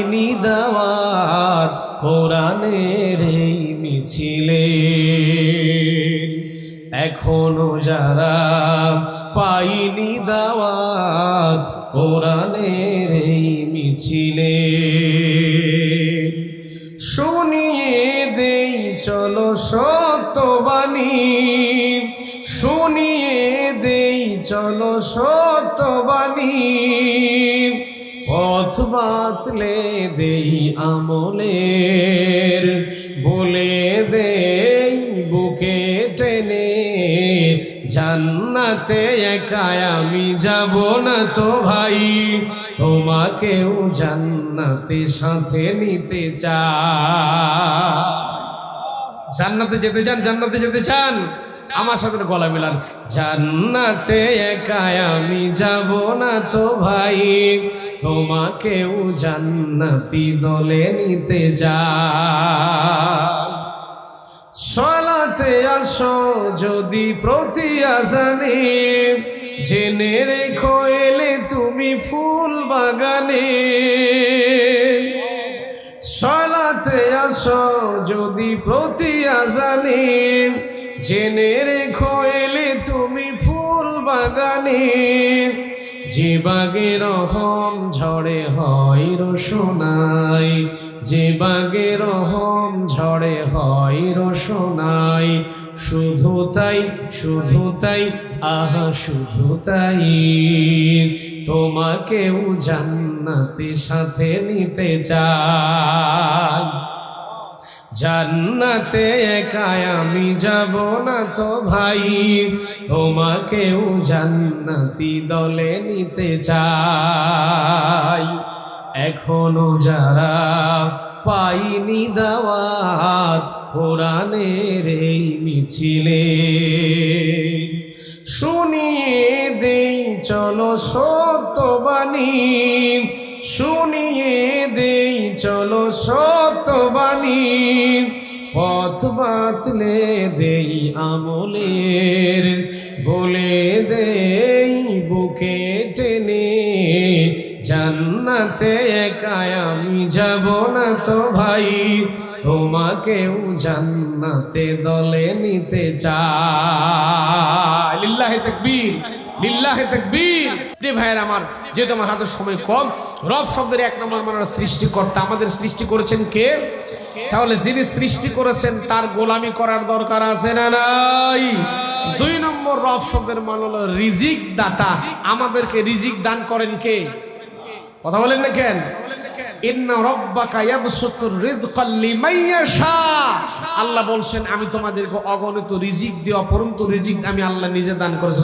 পাইনি দাওয়াত কোরআনের এই মিছিলে। এখনো যারা পাইনি দাওয়াত কোরআনের এই মিছিলে, শুনিয়ে দেই চলো সত্যবাণী, শুনিয়ে দেই চলো সত্যবাণী, পথ বাতলে দেই আমলের, বলে দেই বুকে টেনে জান্নাতে একা আমি যাব না তো ভাই, তোমাকেও জান্নাতে সাথে নিতে চাই। জান্নাতে যেতে চান? জান্নাতে যেতে চান? আমার সাথে গলা মিলান। জান্নাতে একা আমি যাব না তো ভাই, তোমাকেও জান্নাতি দলে নিতে যাই। সলাতে আসো যদি প্রতি আজানে, জেনে রেখো এলে তুমি ফুল বাগানে। সলাতে আসো যদি প্রতি আজানে, জেনে রেখো এলে তুমি ফুল বাগানে। যে বাগে রহম ঝড়ে হয় রোশনাই, যে বাগে রহম ঝড়ে হয় রোশনাই, শুধু তাই শুধু তাই আহা শুধু তাই, তোমাকেও জান্নাতে সাথে নিতে চাই। জান্নাতে একা আমি যাব না তো ভাই, তোমাকেও জান্নাতি দলে নিতে চাই। এখনো যারা পাইনি দাওয়াত কোরআনের এই মিছিলে, শুনিয়ে দেই চলো সত্যবাণী, শুনিয়ে দেই চলো সত্যবাণী, পথ বাতলে দেই আমলের, বলে দেই বুকে টেনে জান্নাতে একা আমি যাব না তো ভাই, তোমাকেও জান্নাতে দলে নিতে চাই। লিল্লাহে তাকবীর, লিল্লাহে তাকবীর। প্রিয় ভাইয়ের আমার, যেহেতু আমার হাতে সময় কম, রব শব্দের এক নম্বর মানে সৃষ্টিকর্তা। আমাদের সৃষ্টি করেছেন কে? তাহলে যিনি সৃষ্টি করেছেন তার গোলামি করার দরকার আছে না নাই? দুই নম্বর রব শব্দের মানে হলো রিজিক দাতা। আমাদেরকে রিজিক দান করেন কে? কথা বলেন না কেন? ইন্না রাব্বাকা ইয়াবসুতুর রিজকা লিমান ইয়াশা। আল্লাহ বলছেন আমি তোমাদেরকে অগণিত রিজিক দিই, অপরন্ত রিজিক আমি আল্লাহ নিজে দান করেছি।